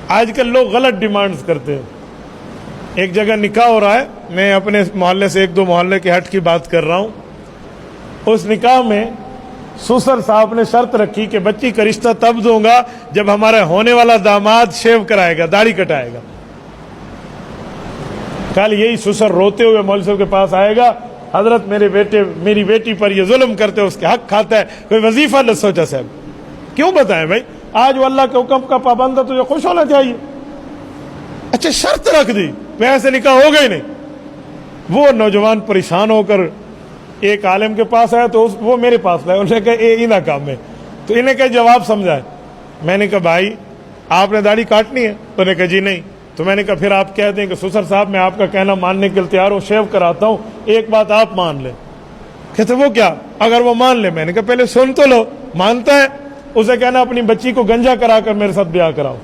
آج کل لوگ غلط ڈیمانڈز کرتے ہیں. ایک جگہ نکاح ہو رہا ہے, میں اپنے محلے سے 1-2 محلے کے ہٹ کی بات کر رہا ہوں. اس نکاح میں سسر صاحب نے شرط رکھی کہ بچی کا رشتہ تب دوں گا جب ہمارا ہونے والا داماد شیو کرائے گا, داڑھی کٹائے گا. کل یہی سسر روتے ہوئے مولوی صاحب کے پاس آئے گا, حضرت میری بیٹی پر یہ ظلم کرتے اس کے حق کھاتا ہے, کوئی وظیفہ نہ سوچا صاحب. کیوں بتائیں بھائی, آج وہ اللہ کے حکم کا پابند ہے, تجھے خوش ہونا چاہیے. اچھا شرط رکھ دی, ویسے نکاح ہو گئی نہیں. وہ نوجوان پریشان ہو کر ایک عالم کے پاس آیا, تو وہ میرے پاس لائے. انہوں نے کہا اے نہ کام میں, تو انہیں کہا جواب سمجھائے. میں نے کہا بھائی آپ نے داڑھی کاٹنی ہے؟ تو انہوں نے کہا جی نہیں. تو میں نے کہا پھر آپ کہتے ہیں کہ سسر صاحب میں آپ کا کہنا ماننے کے لیے تیار ہوں, شیو کراتا ہوں, ایک بات آپ مان لیں. کہتے وہ کیا؟ اگر وہ مان لے. میں نے کہا پہلے سن تو لو. مانتا ہے, اسے کہنا اپنی بچی کو گنجا کرا کر میرے ساتھ بیاہ کراؤ.